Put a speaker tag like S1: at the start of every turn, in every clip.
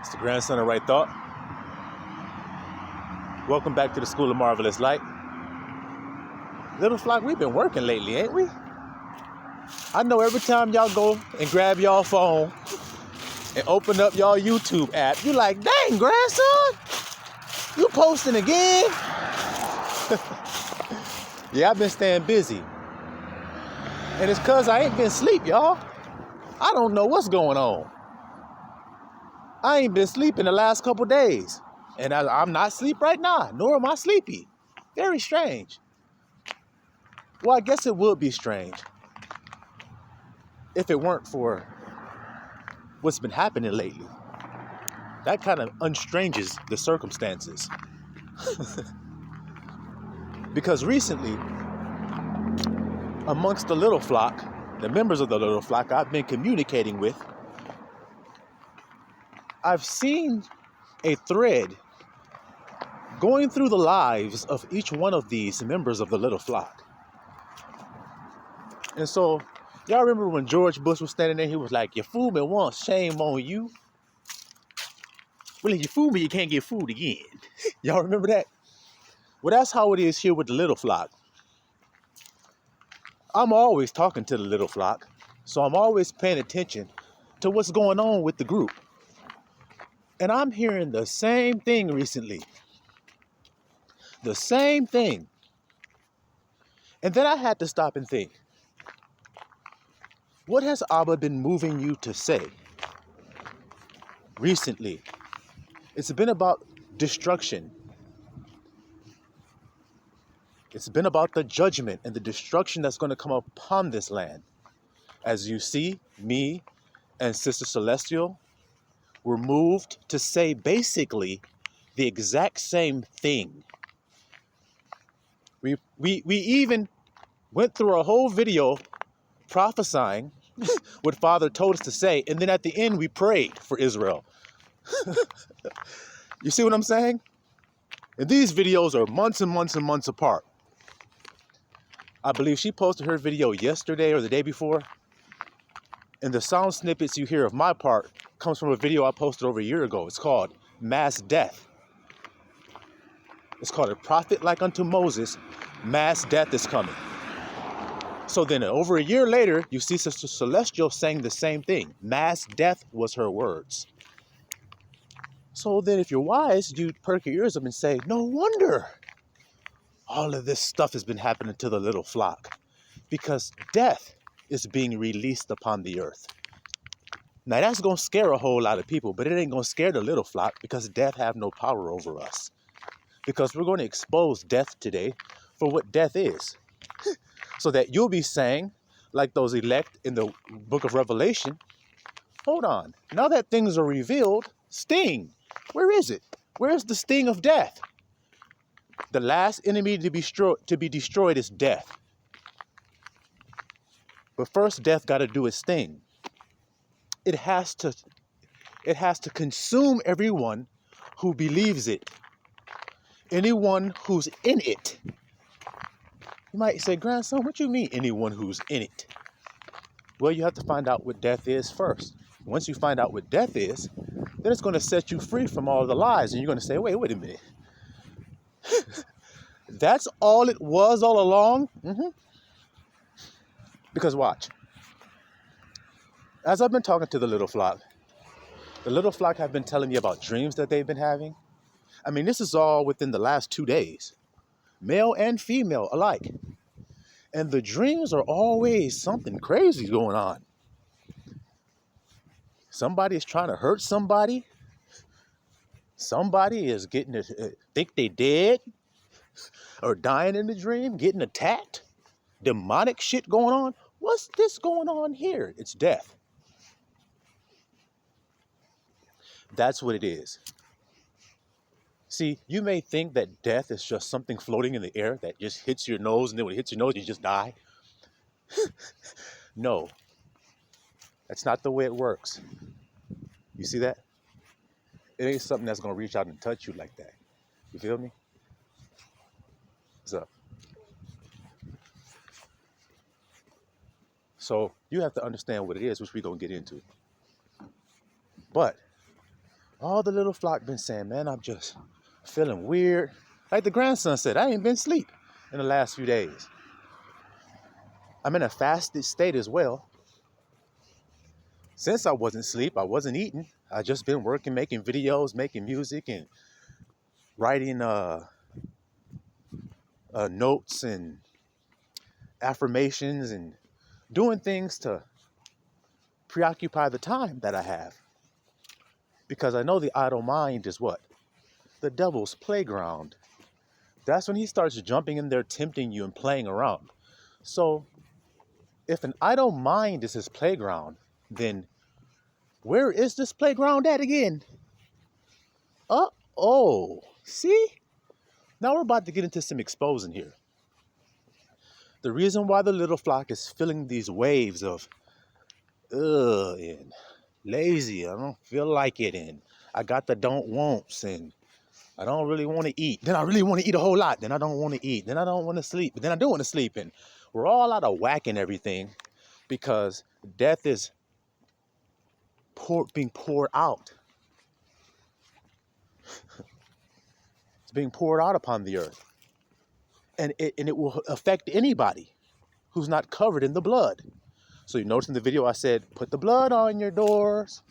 S1: It's the grandson of Right Thought. Welcome back to the School of Marvelous Light. Little flock, we've been working lately, ain't we? I know every time y'all go and grab y'all phone and open up y'all YouTube app, you like, dang, grandson, you posting again? Yeah, I've been staying busy. And it's cause I ain't been asleep, y'all. I don't know what's going on. I ain't been sleeping the last couple days. And I'm not asleep right now, nor am I sleepy. Very strange. Well, I guess it would be strange if it weren't for what's been happening lately. That kind of unstranges the circumstances. Because recently, amongst the little flock, the members of the little flock I've been communicating with, I've seen a thread going through the lives of each one of these members of the little flock. And so, y'all remember when George Bush was standing there, he was like, you fool me once, shame on you. Well, if you fool me, you can't get fooled again. Y'all remember that? Well, that's how it is here with the little flock. I'm always talking to the little flock, so I'm always paying attention to what's going on with the group. And I'm hearing the same thing recently. The same thing. And then I had to stop and think, what has Abba been moving you to say recently? It's been about destruction. It's been about the judgment and the destruction that's going to come upon this land. As you see, me and Sister Celestial were moved to say basically the exact same thing. We even went through a whole video prophesying what Father told us to say, and then at the end we prayed for Israel. You see what I'm saying? And these videos are months and months and months apart. I believe she posted her video yesterday or the day before, and the sound snippets you hear of my part comes from a video I posted over a year ago. It's called Mass Death. It's called A Prophet Like Unto Moses, Mass Death is Coming. So then over a year later, you see Sister Celestial saying the same thing. Mass death was her words. So then if you're wise, you perk your ears up and say, no wonder all of this stuff has been happening to the little flock, because death is being released upon the earth. Now that's going to scare a whole lot of people, but it ain't going to scare the little flock, because death have no power over us. Because we're going to expose death today for what death is. So that you'll be saying, like those elect in the book of Revelation, hold on, now that things are revealed, sting, where is it? Where's the sting of death? The last enemy to be destroyed is death. But first, death got to do its thing. It has to consume everyone who believes it. Anyone who's in it. You might say, grandson, what you mean anyone who's in it? Well, you have to find out what death is first. Once you find out what death is, then it's going to set you free from all the lies. And you're going to say, wait a minute. That's all it was all along? Because watch. As I've been talking to the little flock have been telling me about dreams that they've been having. I mean, this is all within the last 2 days. Male and female alike. And the dreams are always something crazy going on. Somebody is trying to hurt somebody. Somebody is getting to think they dead or dying in the dream, getting attacked. Demonic shit going on. What's this going on here? It's death. That's what it is. See, you may think that death is just something floating in the air that just hits your nose, and then when it hits your nose, you just die. No, that's not the way it works. You see that? It ain't something that's going to reach out and touch you like that. You feel me? What's up? So you have to understand what it is, which we're going to get into. But All the little flock been saying, man, I'm just feeling weird. Like the grandson said, I ain't been asleep in the last few days. I'm in a fasted state as well. Since I wasn't asleep, I wasn't eating. I just been working, making videos, making music, and writing notes and affirmations and doing things to preoccupy the time that I have. Because I know the idle mind is what? The devil's playground. That's when he starts jumping in there, tempting you and playing around. So if an idle mind is his playground, then where is this playground at again? Oh, see? Now we're about to get into some exposing here. The reason why the little flock is feeling these waves of and lazy, I don't feel like it, and I got the don't wants, and I don't really want to eat. Then I really want to eat a whole lot. Then I don't want to eat. Then I don't want to sleep. But then I do want to sleep. And we're all out of whack and everything because death is being poured out. It's being poured out upon the earth. And it will affect anybody who's not covered in the blood. So you notice in the video I said, put the blood on your doors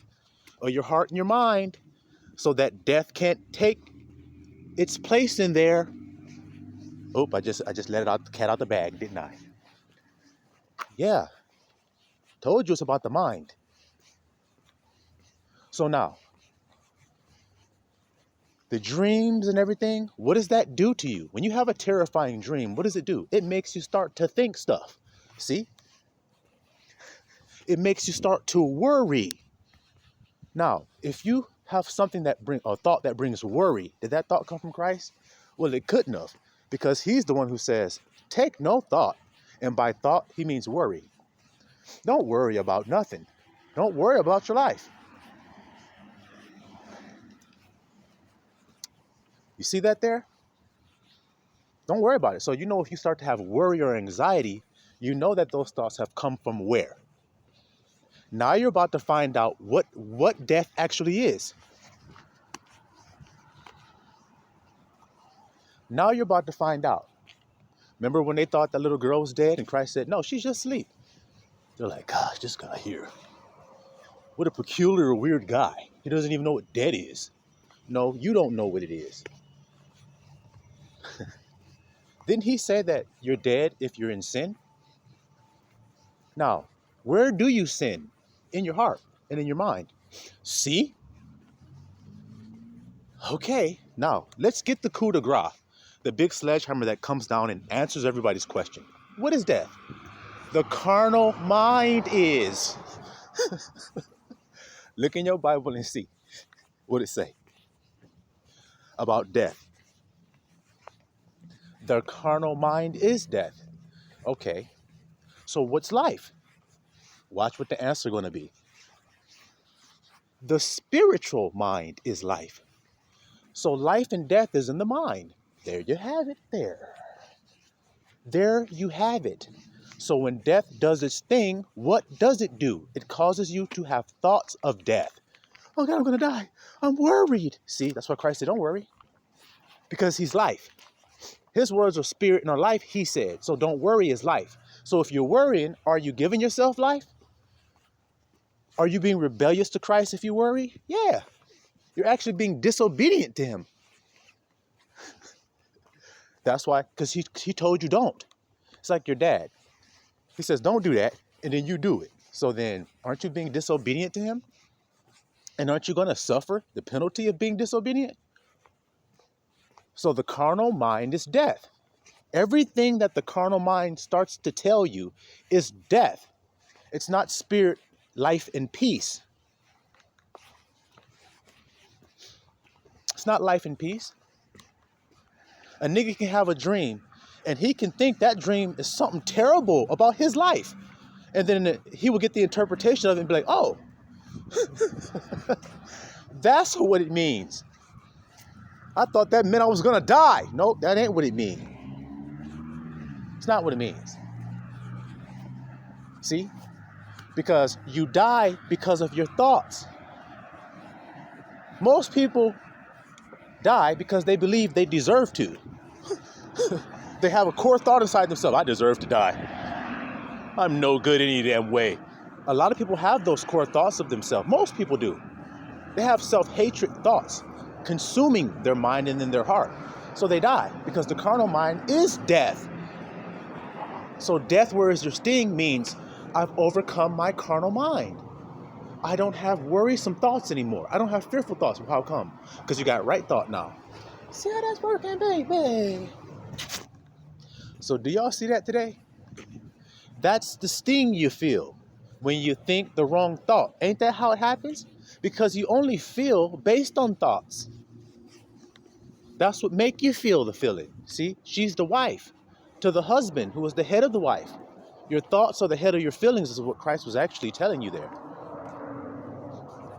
S1: or your heart and your mind so that death can't take its place in there. Oh, I just let the cat out the bag, didn't I? Yeah. Told you it's about the mind. So now, the dreams and everything, what does that do to you? When you have a terrifying dream, what does it do? It makes you start to think stuff. See? It makes you start to worry. Now, if you have something a thought that brings worry, did that thought come from Christ? Well, it couldn't have, because he's the one who says, take no thought. And by thought, he means worry. Don't worry about nothing. Don't worry about your life. You see that there? Don't worry about it. So you know if you start to have worry or anxiety, you know that those thoughts have come from where? Now you're about to find out what death actually is. Now you're about to find out. Remember when they thought that little girl was dead and Christ said, no, she's just asleep. They're like, gosh, this guy here. What a peculiar, weird guy. He doesn't even know what dead is. No, you don't know what it is. Didn't he say that you're dead if you're in sin? Now, where do you sin? In your heart and in your mind. See? Okay, now let's get the coup de grace. The big sledgehammer that comes down and answers everybody's question. What is death? The carnal mind is. Look in your Bible and see what it say about death. The carnal mind is death. Okay, so what's life? Watch what the answer going to be. The spiritual mind is life. So life and death is in the mind. There you have it there. There you have it. So when death does its thing, what does it do? It causes you to have thoughts of death. Oh God, I'm going to die. I'm worried. See, that's why Christ said, don't worry. Because he's life. His words are spirit and are life, he said. So don't worry is life. So if you're worrying, are you giving yourself life? Are you being rebellious to Christ if you worry? Yeah. You're actually being disobedient to him. That's why, because he told you don't. It's like your dad. He says, don't do that, and then you do it. So then, aren't you being disobedient to him? And aren't you going to suffer the penalty of being disobedient? So the carnal mind is death. Everything that the carnal mind starts to tell you is death. It's not spirit, life, and peace. It's not life and peace. A nigga can have a dream, and he can think that dream is something terrible about his life. And then he will get the interpretation of it and be like, oh, that's what it means. I thought that meant I was going to die. Nope, that ain't what it means. It's not what it means. See? Because you die because of your thoughts. Most people die because they believe they deserve to. They have a core thought inside themselves, I deserve to die. I'm no good any damn way. A lot of people have those core thoughts of themselves. Most people do. They have self-hatred thoughts consuming their mind and in their heart. So they die because the carnal mind is death. So death, where is your sting, means I've overcome my carnal mind. I don't have worrisome thoughts anymore. I don't have fearful thoughts. Well, how come? Because you got right thought now. See how that's working, baby? So do y'all see that today? That's the sting you feel when you think the wrong thought. Ain't that how it happens? Because you only feel based on thoughts. That's what make you feel the feeling. See, she's the wife to the husband who was the head of the wife. Your thoughts are the head of your feelings is what Christ was actually telling you there.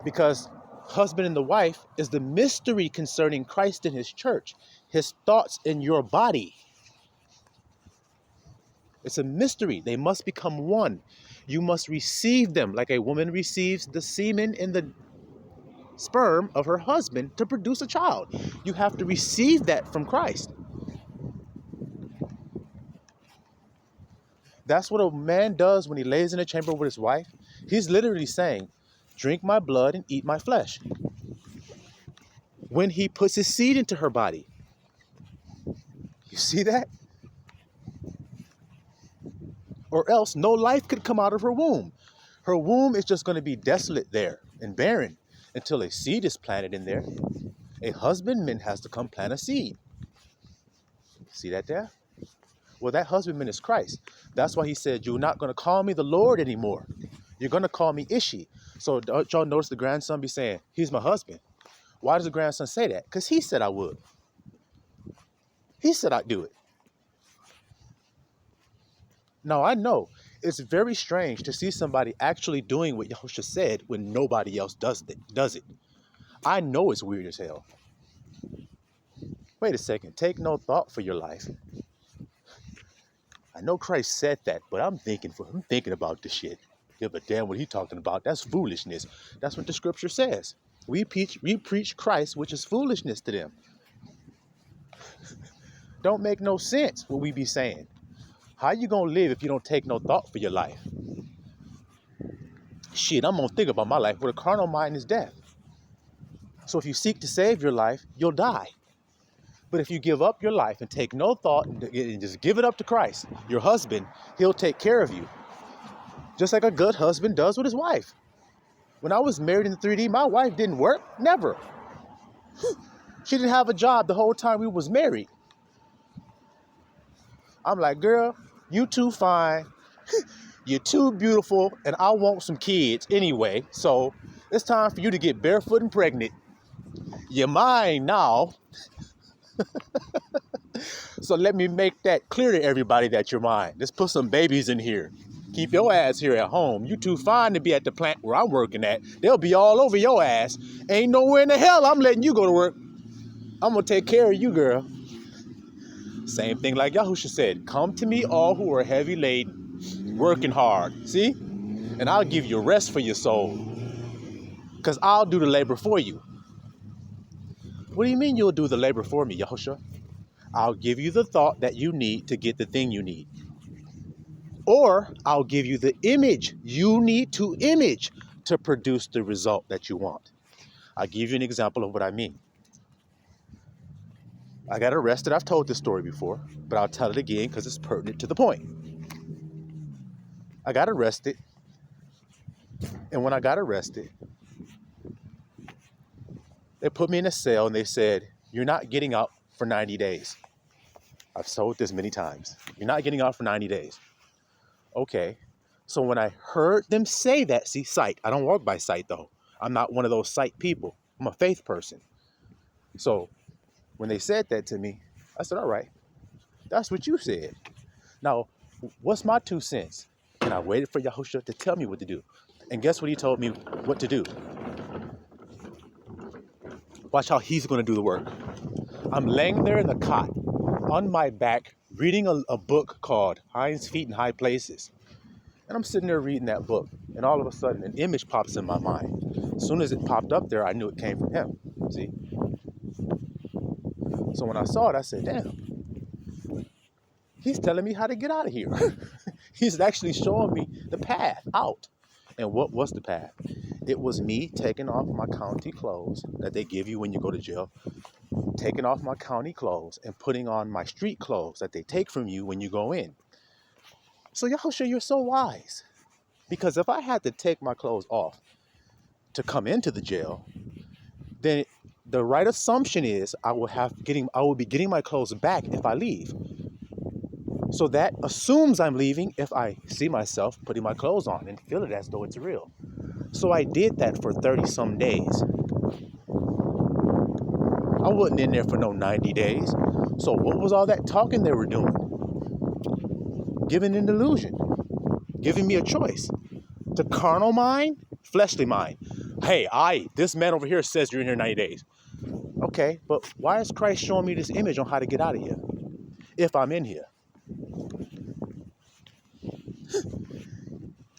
S1: Because husband and the wife is the mystery concerning Christ and his church. His thoughts in your body. It's a mystery. They must become one. You must receive them like a woman receives the semen in the sperm of her husband to produce a child. You have to receive that from Christ. That's what a man does when he lays in a chamber with his wife. He's literally saying, drink my blood and eat my flesh. When he puts his seed into her body. You see that? Or else no life could come out of her womb. Her womb is just going to be desolate there and barren until a seed is planted in there. A husbandman has to come plant a seed. See that there? Well, that husbandman is Christ. That's why he said, you're not going to call me the Lord anymore. You're going to call me Ishi. So don't y'all notice the grandson be saying, he's my husband. Why does the grandson say that? Because he said I would. He said I'd do it. Now, I know it's very strange to see somebody actually doing what Yahushua said when nobody else does it. I know it's weird as hell. Wait a second. Take no thought for your life. I know Christ said that, but I'm thinking about this shit. Give a damn what he's talking about. That's foolishness. That's what the scripture says. We preach Christ, which is foolishness to them. Don't make no sense what we be saying. How you gonna live if you don't take no thought for your life? Shit, I'm gonna think about my life. Where the carnal mind is death. So if you seek to save your life, you'll die. But if you give up your life and take no thought and just give it up to Christ, your husband, he'll take care of you. Just like a good husband does with his wife. When I was married in the 3D, my wife didn't work. Never. She didn't have a job the whole time we was married. I'm like, girl, you too fine. You're too beautiful, and I want some kids anyway. So it's time for you to get barefoot and pregnant. You're mine now. So let me make that clear to everybody that you're mine. Let's put some babies in here. Keep your ass here at home. You too fine to be at the plant where I'm working at. They'll be all over your ass. Ain't nowhere in the hell I'm letting you go to work. I'm going to take care of you, girl. Same thing like Yahushua said. Come to me all who are heavy laden, working hard. See? And I'll give you rest for your soul. Because I'll do the labor for you. What do you mean you'll do the labor for me, Yahushua? I'll give you the thought that you need to get the thing you need. Or I'll give you the image you need to image to produce the result that you want. I'll give you an example of what I mean. I got arrested. I've told this story before, but I'll tell it again because it's pertinent to the point. I got arrested. And when I got arrested, they put me in a cell and they said, you're not getting out for 90 days. I've told this many times. You're not getting out for 90 days. Okay. So when I heard them say that, see, sight. I don't walk by sight, though. I'm not one of those sight people. I'm a faith person. So when they said that to me, I said, all right, that's what you said. Now, what's my 2 cents? And I waited for Yahushua to tell me what to do. And guess what he told me what to do? Watch how he's going to do the work. I'm laying there in the cot on my back reading a book called Hinds Feet in High Places. And I'm sitting there reading that book. And all of a sudden, an image pops in my mind. As soon as it popped up there, I knew it came from him. See? So when I saw it, I said, damn, he's telling me how to get out of here. He's actually showing me the path out. And what was the path? It was me taking off my county clothes that they give you when you go to jail, taking off my county clothes and putting on my street clothes that they take from you when you go in. So Yahushua, you're so wise. Because if I had to take my clothes off to come into the jail, then the right assumption is I will be getting my clothes back if I leave. So that assumes I'm leaving if I see myself putting my clothes on and feel it as though it's real. So I did that for 30 some days. I wasn't in there for no 90 days. So what was all that talking they were doing? Giving an illusion, giving me a choice. The carnal mind, fleshly mind. Hey, this man over here says you're in here 90 days. Okay, but why is Christ showing me this image on how to get out of here if I'm in here?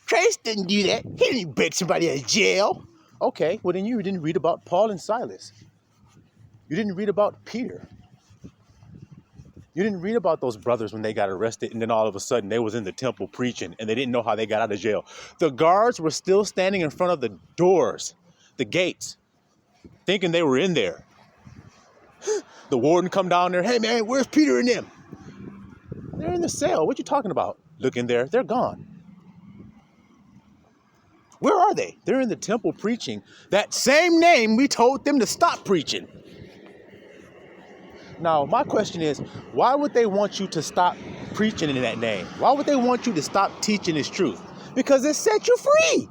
S1: Christ didn't do that. He didn't break somebody out of jail. Okay, well then you didn't read about Paul and Silas. You didn't read about Peter. You didn't read about those brothers when they got arrested and then all of a sudden they was in the temple preaching and they didn't know how they got out of jail. The guards were still standing in front of the doors, the gates, thinking they were in there. The warden come down there, hey man, where's Peter and them? They're in the cell. What you talking about? Look in there, they're gone. Where are they? They're in the temple preaching that same name we told them to stop preaching. Now, my question is, why would they want you to stop preaching in that name? Why would they want you to stop teaching this truth? Because it set you free.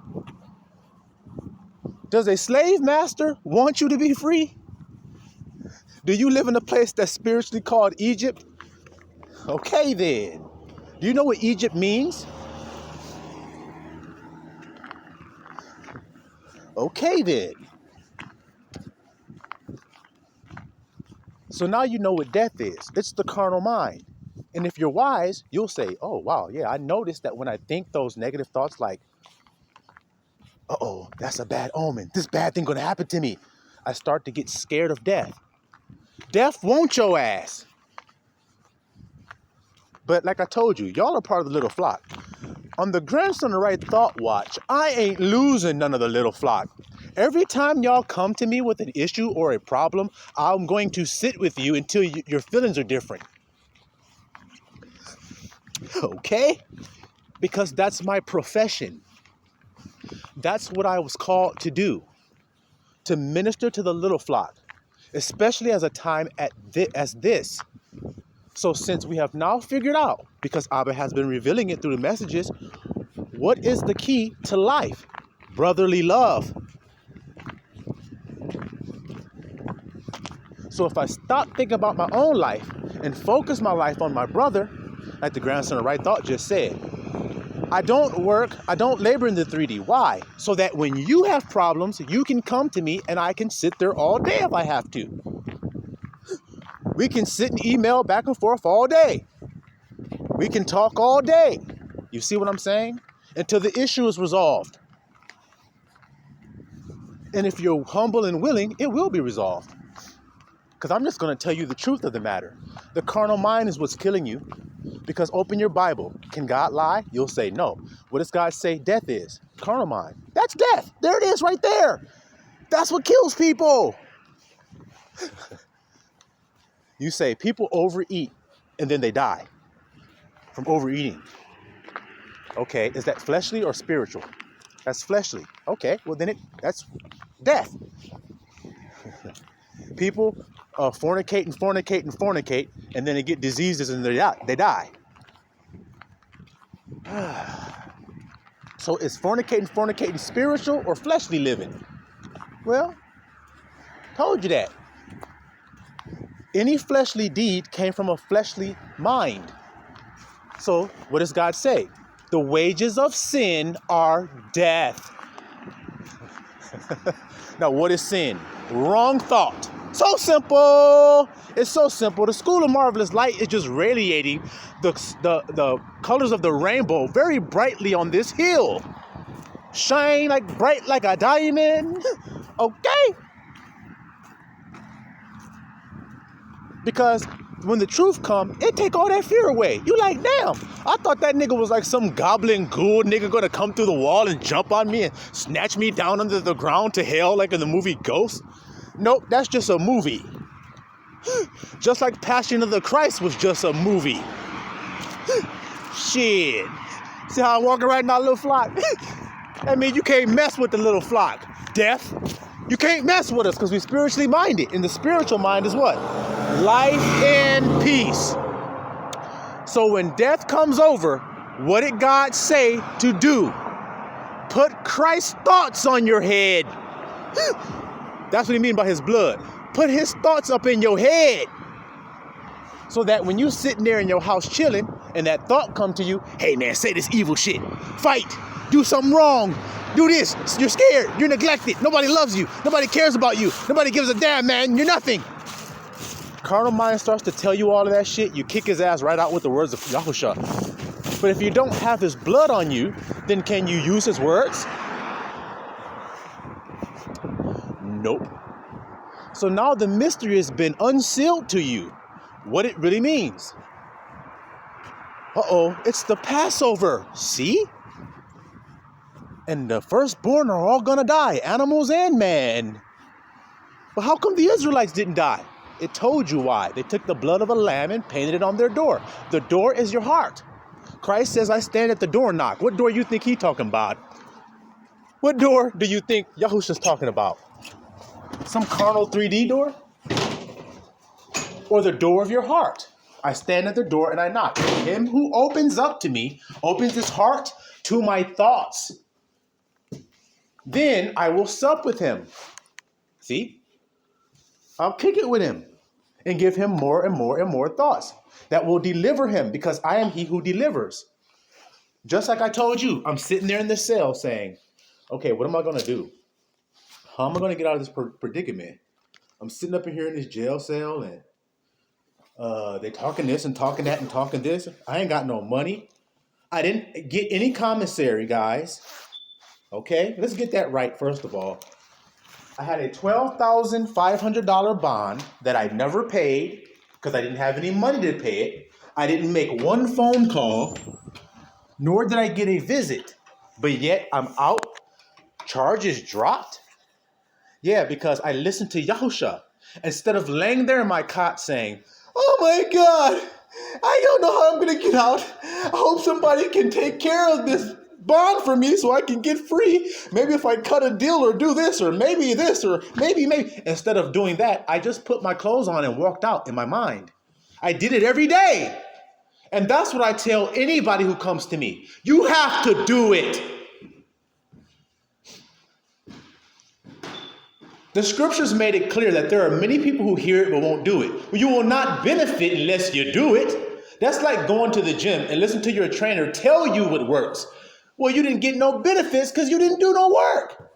S1: Does a slave master want you to be free? Do you live in a place that's spiritually called Egypt? Okay, then. Do you know what Egypt means? Okay, then. So now you know what death is. It's the carnal mind. And if you're wise, you'll say, oh, wow, yeah, I noticed that when I think those negative thoughts like, uh-oh, that's a bad omen. This bad thing gonna happen to me. I start to get scared of death. Death wants your ass. But like I told you, y'all are part of the little flock. On the Grandson of Right Thought Watch, I ain't losing none of the little flock. Every time y'all come to me with an issue or a problem, I'm going to sit with you until your feelings are different. Okay? Because that's my profession. That's what I was called to do. To minister to the little flock, especially as a time as this. So since we have now figured out, because Abba has been revealing it through the messages, what is the key to life? Brotherly love. So if I stop thinking about my own life and focus my life on my brother, like the Grandson of Right Thought just said, I don't labor in the 3D. Why? So that when you have problems, you can come to me and I can sit there all day if I have to. We can sit and email back and forth all day. We can talk all day. You see what I'm saying? Until the issue is resolved. And if you're humble and willing, it will be resolved. Because I'm just going to tell you the truth of the matter. The carnal mind is what's killing you. Because open your Bible. Can God lie? You'll say no. What does God say death is? Carnal mind. That's death. There it is right there. That's what kills people. You say people overeat and then they die from overeating. Okay, is that fleshly or spiritual? That's fleshly. Okay, well then that's death. People fornicate, and then they get diseases and they die. So is fornicating spiritual or fleshly living? Well, told you that. Any fleshly deed came from a fleshly mind. So what does God say? The wages of sin are death. Now, what is sin? Wrong thought. So simple. It's so simple. The School of Marvelous Light is just radiating the colors of the rainbow very brightly on this hill. Shine bright like a diamond. Okay. Because when the truth come, it take all that fear away. You like, damn, I thought that nigga was like some goblin ghoul nigga gonna come through the wall and jump on me and snatch me down under the ground to hell like in the movie Ghost. Nope, that's just a movie. Just like Passion of the Christ was just a movie. Shit. See how I'm walking right in that little flock? That means you can't mess with the little flock. Death. You can't mess with us because we're spiritually minded. And the spiritual mind is what? Life and peace. So when death comes over, what did God say to do? Put Christ's thoughts on your head. That's what he means by his blood. Put his thoughts up in your head. So that when you sitting there in your house chilling and that thought come to you, hey man, say this evil shit. Fight. Do something wrong. Do this. You're scared. You're neglected. Nobody loves you. Nobody cares about you. Nobody gives a damn, man. You're nothing. Carnal mind starts to tell you all of that shit. You kick his ass right out with the words of Yahusha. But if you don't have his blood on you, then can you use his words? Nope. So now the mystery has been unsealed to you. What it really means. Uh-oh, it's the Passover. See? And the firstborn are all gonna die, animals and man. But how come the Israelites didn't die? It told you why. They took the blood of a lamb and painted it on their door. The door is your heart. Christ says, I stand at the door and knock. What door you think he talking about? What door do you think Yahusha's talking about? Some carnal 3D door? Or the door of your heart? I stand at the door and I knock. Him who opens up to me, opens his heart to my thoughts. Then I will sup with him. See? I'll kick it with him and give him more and more and more thoughts that will deliver him because I am he who delivers. Just like I told you, I'm sitting there in the cell saying, okay, what am I going to do? How am I going to get out of this predicament? I'm sitting up in here in this jail cell and they talking this and talking that and talking this. I ain't got no money. I didn't get any commissary, guys. Okay, let's get that right first of all. I had a $12,500 bond that I never paid because I didn't have any money to pay it. I didn't make one phone call, nor did I get a visit. But yet I'm out. Charges dropped. Yeah, because I listened to Yahusha instead of laying there in my cot saying, oh my God, I don't know how I'm going to get out. I hope somebody can take care of this bond for me so I can get free. Maybe if I cut a deal or do this or maybe this or maybe. Instead of doing that, I just put my clothes on and walked out in my mind. I did it every day. And that's what I tell anybody who comes to me. You have to do it. The scriptures made it clear that there are many people who hear it but won't do it. Well, you will not benefit unless you do it. That's like going to the gym and listen to your trainer tell you what works. Well, you didn't get no benefits because you didn't do no work.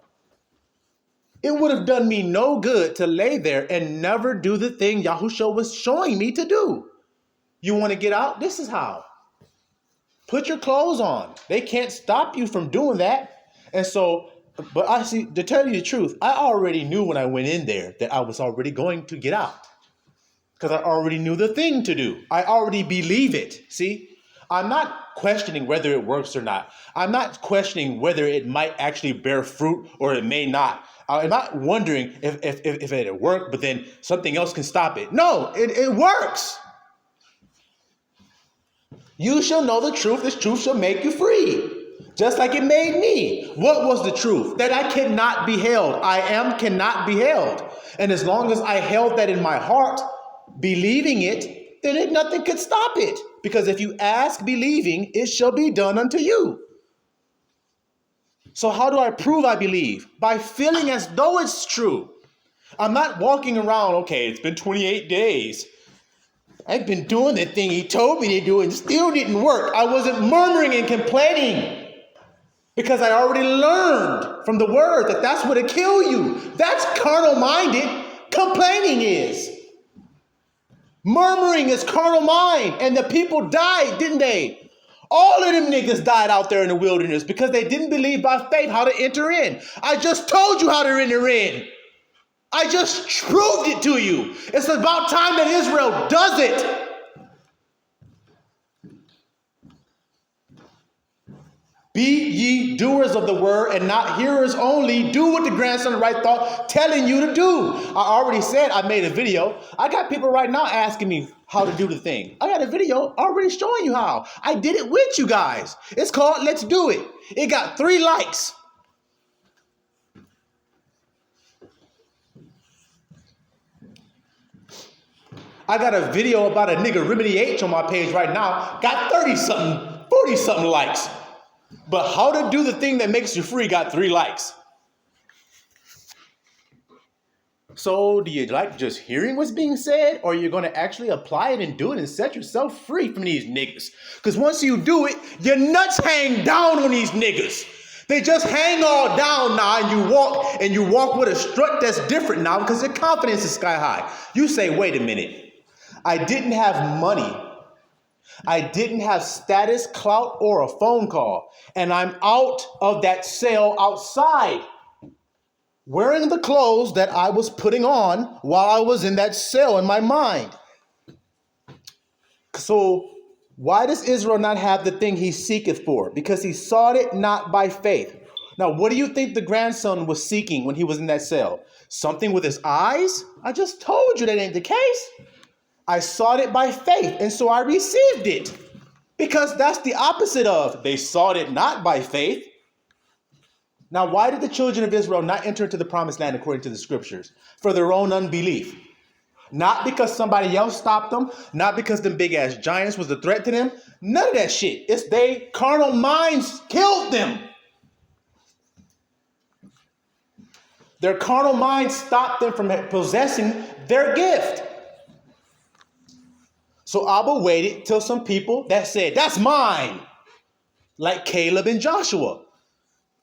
S1: It would have done me no good to lay there and never do the thing Yahusha was showing me to do. You want to get out? This is how. Put your clothes on. They can't stop you from doing that. And so, but I see, to tell you the truth, I already knew when I went in there that I was already going to get out. Because I already knew the thing to do. I already believe it. See? I'm not questioning whether it works or not. I'm not questioning whether it might actually bear fruit or it may not. I'm not wondering if it worked, but then something else can stop it. No, it works. You shall know the truth. This truth shall make you free. Just like it made me. What was the truth? That I cannot be held. I am cannot be held. And as long as I held that in my heart, believing it, then nothing could stop it. Because if you ask believing, it shall be done unto you. So how do I prove I believe? By feeling as though it's true. I'm not walking around, okay, it's been 28 days. I've been doing the thing he told me to do and still didn't work. I wasn't murmuring and complaining because I already learned from the word that that's what'll kill you. That's carnal-minded. Complaining is. Murmuring is carnal mind, and the people died, didn't they? All of them niggas died out there in the wilderness because they didn't believe by faith how to enter in. I just told you how to enter in. I just proved it to you. It's about time that Israel does it. Be ye doers of the word and not hearers only. Do what the grandson of right thought telling you to do. I already said I made a video. I got people right now asking me how to do the thing. I got a video already showing you how. I did it with you guys. It's called Let's Do It. It got 3 likes. I got a video about a nigga Remedy H on my page right now. Got 30-something, 40-something likes. But how to do the thing that makes you free got 3 likes. So do you like just hearing what's being said, or you're going to actually apply it and do it and set yourself free from these niggas? Because once you do it, your nuts hang down on these niggas. They just hang all down now, and you walk with a strut that's different now because your confidence is sky high. You say, wait a minute. I didn't have money. I didn't have status, clout, or a phone call. And I'm out of that cell outside, wearing the clothes that I was putting on while I was in that cell in my mind. So why does Israel not have the thing he seeketh for? Because he sought it not by faith. Now, what do you think the grandson was seeking when he was in that cell? Something with his eyes? I just told you that ain't the case. I sought it by faith, and so I received it. Because that's the opposite of they sought it not by faith. Now, why did the children of Israel not enter into the promised land according to the scriptures? For their own unbelief. Not because somebody else stopped them. Not because them big ass giants was a threat to them. None of that shit. It's they carnal minds killed them. Their carnal minds stopped them from possessing their gift. So Abba waited till some people that said, that's mine. Like Caleb and Joshua.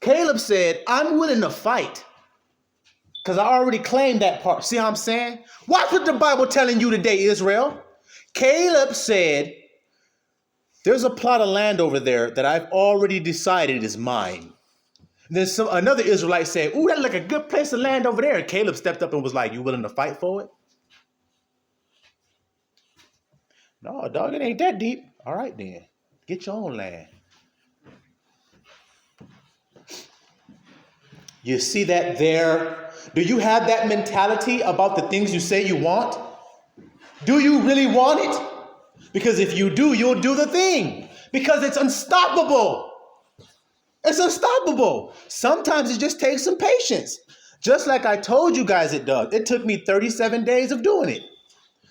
S1: Caleb said, I'm willing to fight. Because I already claimed that part. See how I'm saying? Watch what the Bible telling you today, Israel. Caleb said, there's a plot of land over there that I've already decided is mine. And then another Israelite said, ooh, that's like a good place of land over there. And Caleb stepped up and was like, you willing to fight for it? No, dog, it ain't that deep. All right, then. Get your own land. You see that there? Do you have that mentality about the things you say you want? Do you really want it? Because if you do, you'll do the thing. Because it's unstoppable. It's unstoppable. Sometimes it just takes some patience. Just like I told you guys it does. It took me 37 days of doing it.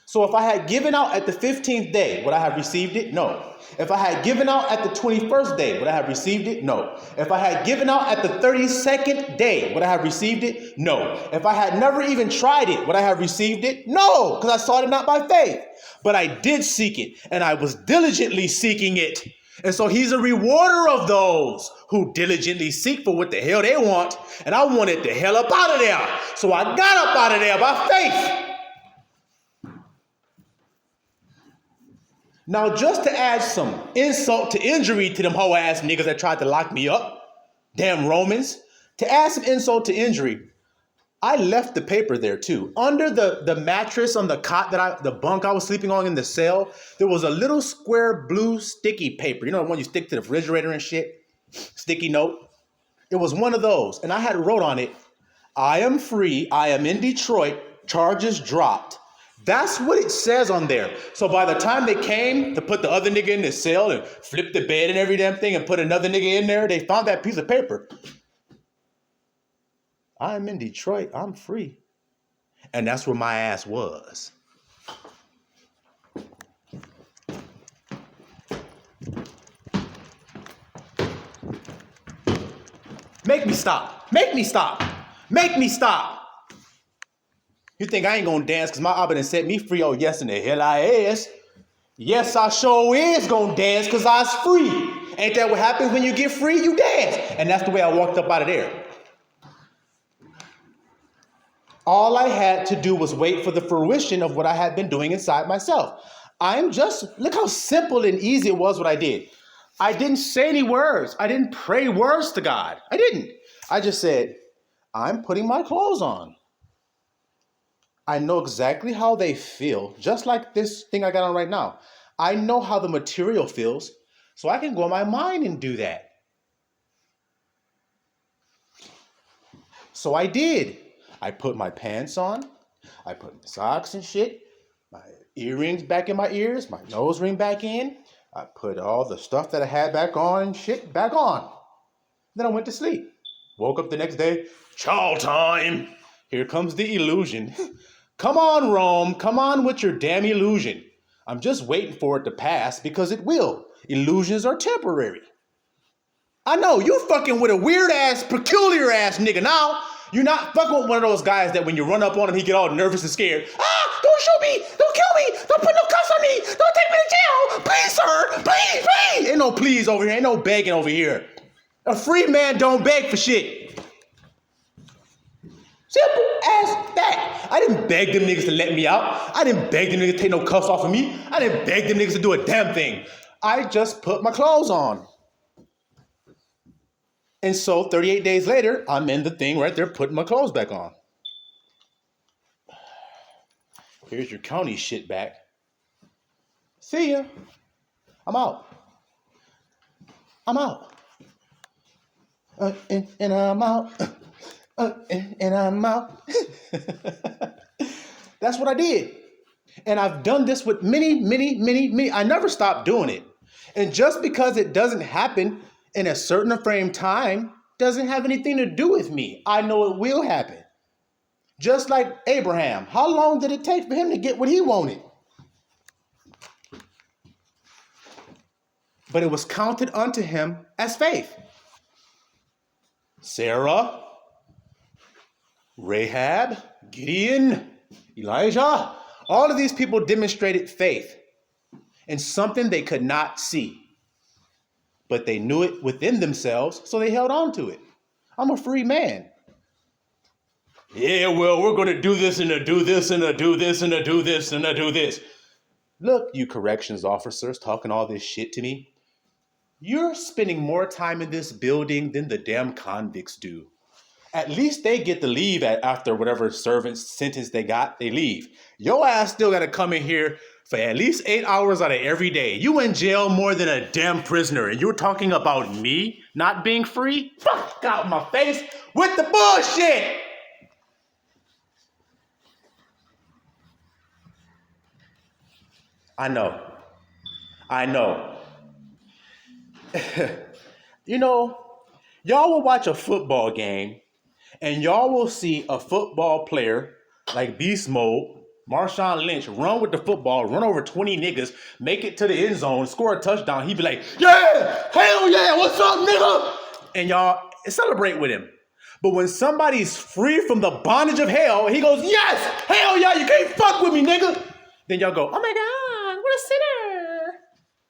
S1: So if I had given out at the 15th day, would I have received it? No. If I had given out at the 21st day, would I have received it? No. If I had given out at the 32nd day, would I have received it? No. If I had never even tried it, would I have received it? No, because I sought it not by faith. But I did seek it, and I was diligently seeking it. And so he's a rewarder of those who diligently seek for what the hell they want. And I wanted the hell up out of there. So I got up out of there by faith. Now, just to add some insult to injury to them hoe ass niggas that tried to lock me up, damn Romans, to add some insult to injury, I left the paper there too. Under the mattress on the cot the bunk I was sleeping on in the cell, there was a little square blue sticky paper. You know the one you stick to the refrigerator and shit? Sticky note. It was one of those. And I had wrote on it, I am free. I am in Detroit. Charges dropped. That's what it says on there. So by the time they came to put the other nigga in the cell and flip the bed and every damn thing and put another nigga in there, they found that piece of paper. I'm in Detroit. I'm free. And that's where my ass was. Make me stop. Make me stop. Make me stop. You think I ain't gonna dance because my Abba done set me free? Oh, yes, and the hell I is. Yes, I sure is gonna dance because I was free. Ain't that what happens when you get free? You dance. And that's the way I walked up out of there. All I had to do was wait for the fruition of what I had been doing inside myself. Look how simple and easy it was what I did. I didn't say any words. I didn't pray words to God. I didn't. I just said, I'm putting my clothes on. I know exactly how they feel, just like this thing I got on right now. I know how the material feels, so I can go in my mind and do that. So I did. I put my pants on, I put my socks and shit, my earrings back in my ears, my nose ring back in. I put all the stuff that I had back on and shit back on. Then I went to sleep. Woke up the next day, chow time. Here comes the illusion. Come on, Rome. Come on with your damn illusion. I'm just waiting for it to pass because it will. Illusions are temporary. I know, you fucking with a weird ass, peculiar ass nigga now. You're not fucking with one of those guys that when you run up on him, he get all nervous and scared. Ah, don't shoot me. Don't kill me. Don't put no cuffs on me. Don't take me to jail. Please, sir. Please, please. Ain't no please over here. Ain't no begging over here. A free man don't beg for shit. Simple as that. I didn't beg them niggas to let me out. I didn't beg them niggas to take no cuffs off of me. I didn't beg them niggas to do a damn thing. I just put my clothes on. And so 38 days later, I'm in the thing right there putting my clothes back on. Here's your county shit back. See ya. I'm out. I'm out. And I'm out. And I'm out. That's what I did. And I've done this with many. I never stopped doing it. And just because it doesn't happen in a certain frame time doesn't have anything to do with me. I know it will happen. Just like Abraham. How long did it take for him to get what he wanted? But it was counted unto him as faith. Sarah, Rahab, Gideon, Elijah, all of these people demonstrated faith in something they could not see. But they knew it within themselves, so they held on to it. I'm a free man. Yeah, well, we're going to do this and a do this and a do this and a do this and a do this. Look, you corrections officers talking all this shit to me. You're spending more time in this building than the damn convicts do. At least they get to leave after whatever sentence they got, they leave. Your ass still got to come in here for at least 8 hours out of every day. You in jail more than a damn prisoner, and you're talking about me not being free? Fuck out my face with the bullshit! I know. You know, y'all will watch a football game and y'all will see a football player like Beast Mode, Marshawn Lynch, run with the football, run over 20 niggas, make it to the end zone, score a touchdown. He'd be like, yeah, hell yeah, what's up, nigga? And y'all celebrate with him. But when somebody's free from the bondage of hell, he goes, yes, hell yeah, you can't fuck with me, nigga. Then y'all go, oh my God, what a sinner.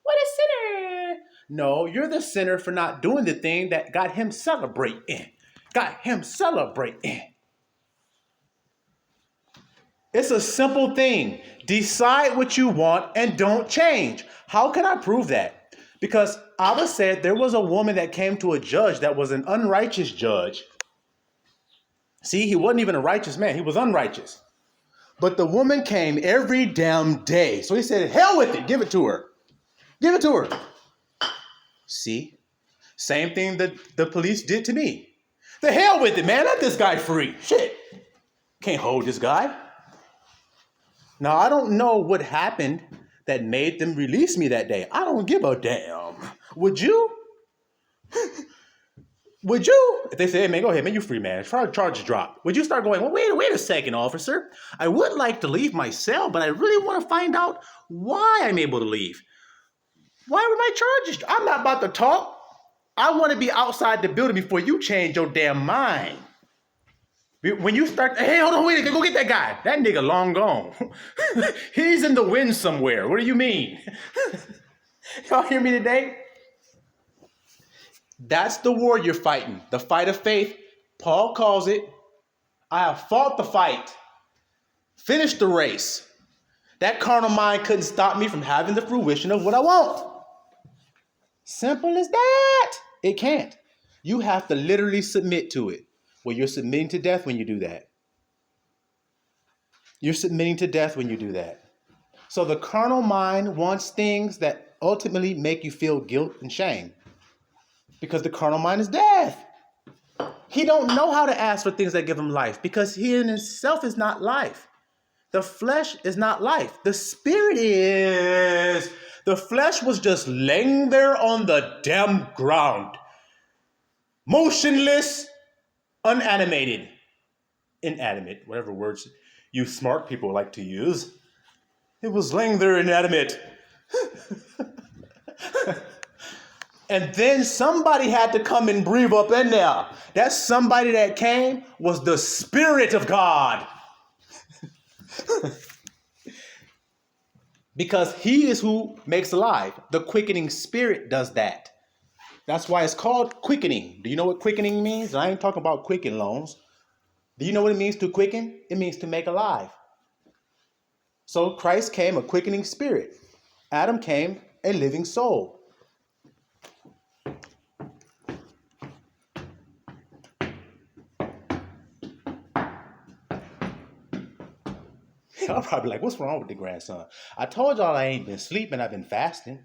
S1: What a sinner. No, you're the sinner for not doing the thing that got him celebrating. It's a simple thing. Decide what you want and don't change. How can I prove that? Because Abba said there was a woman that came to a judge that was an unrighteous judge. See, he wasn't even a righteous man. He was unrighteous. But the woman came every damn day. So he said, hell with it. Give it to her. Give it to her. See? Same thing that the police did to me. The hell with it, man. Let this guy free. Shit. Can't hold this guy. Now, I don't know what happened that made them release me that day. I don't give a damn. Would you? Would you? If they say, hey, man, go ahead, man, you free, man. Charges drop. Would you start going, well, wait a second, officer. I would like to leave my cell, but I really want to find out why I'm able to leave. Why were my charges? I'm not about to talk. I want to be outside the building before you change your damn mind. When you start, hey, hold on, wait, go get that guy. That nigga long gone. He's in the wind somewhere. What do you mean? Y'all hear me today? That's the war you're fighting. The fight of faith. Paul calls it, I have fought the fight. Finished the race. That carnal mind couldn't stop me from having the fruition of what I want. Simple as that. It can't. You have to literally submit to it. Well, you're submitting to death when you do that. You're submitting to death when you do that. So the carnal mind wants things that ultimately make you feel guilt and shame. Because the carnal mind is death. He don't know how to ask for things that give him life because he in himself is not life. The flesh is not life. The spirit is. The flesh was just laying there on the damn ground. Motionless, unanimated, inanimate, whatever words you smart people like to use. It was laying there inanimate. And then somebody had to come and breathe up in there. That somebody that came was the Spirit of God. Because he is who makes alive. The quickening spirit does that. That's why it's called quickening. Do you know what quickening means? I ain't talking about quicken loans. Do you know what it means to quicken? It means to make alive. So Christ came a quickening spirit. Adam came a living soul. Y'all probably like, what's wrong with the grandson? I told y'all I ain't been sleeping. I've been fasting.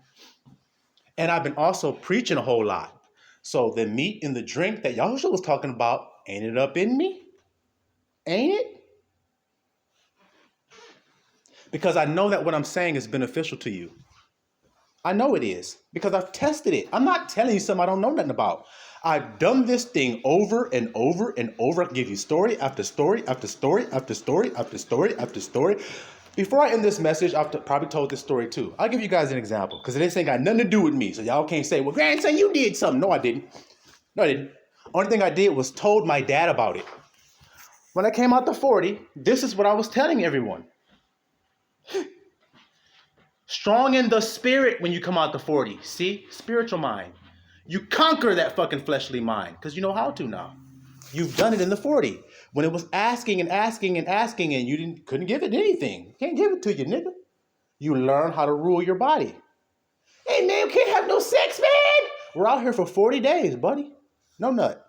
S1: And I've been also preaching a whole lot. So the meat and the drink that Yahushua was talking about, ain't it up in me? Ain't it? Because I know that what I'm saying is beneficial to you. I know it is. Because I've tested it. I'm not telling you something I don't know nothing about. I've done this thing over and over and over. I can give you story after story after story after story after story after story. Before I end this message, I've probably told this story too. I'll give you guys an example because this ain't got nothing to do with me. So y'all can't say, well, grandson, you did something. No, I didn't. No, I didn't. Only thing I did was told my dad about it. When I came out to 40, this is what I was telling everyone. Strong in the spirit when you come out to 40. See? Spiritual mind. You conquer that fucking fleshly mind because you know how to now. You've done it in the 40. When it was asking and asking and asking and you couldn't give it anything. Can't give it to you, nigga. You learn how to rule your body. Hey, man, you can't have no sex, man. We're out here for 40 days, buddy. No nut.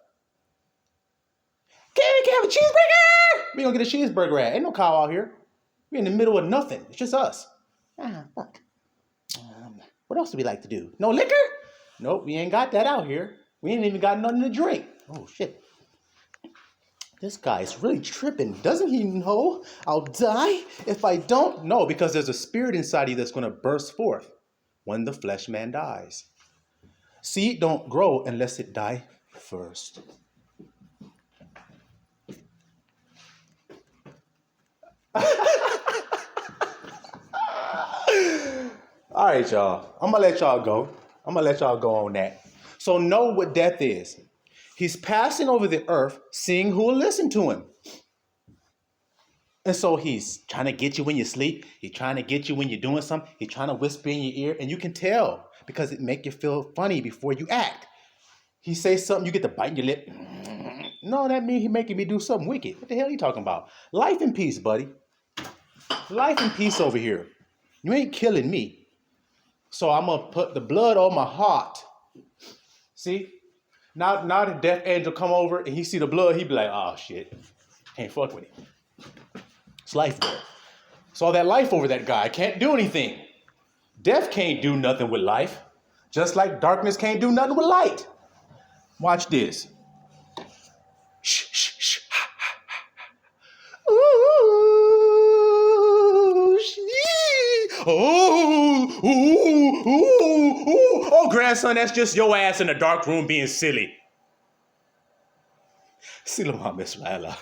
S1: We can't have a cheeseburger. We gonna get a cheeseburger at. Ain't no cow out here. We're in the middle of nothing. It's just us. Fuck. What else do we like to do? No liquor? Nope, we ain't got that out here. We ain't even got nothing to drink. Oh, shit. This guy's really tripping. Doesn't he know I'll die if I don't? No, because there's a spirit inside you that's going to burst forth when the flesh man dies. Seed don't grow unless it die first. All right, y'all. I'm going to let y'all go. I'm going to let y'all go on that. So know what death is. He's passing over the earth, seeing who will listen to him. And so he's trying to get you when you sleep. He's trying to get you when you're doing something. He's trying to whisper in your ear. And you can tell because it make you feel funny before you act. He says something, you get to bite your lip. No, that means he's making me do something wicked. What the hell are you talking about? Life and peace, buddy. Life and peace over here. You ain't killing me. So I'm going to put the blood on my heart. See? Now the death angel come over and he see the blood, he be like, oh shit, can't fuck with him. It's life there. Saw that life over that guy, can't do anything. Death can't do nothing with life, just like darkness can't do nothing with light. Watch this. Shh, shh, shh. Ooh, shee. Oh, grandson, that's just your ass in a dark room being silly. Silly, Miss Lila.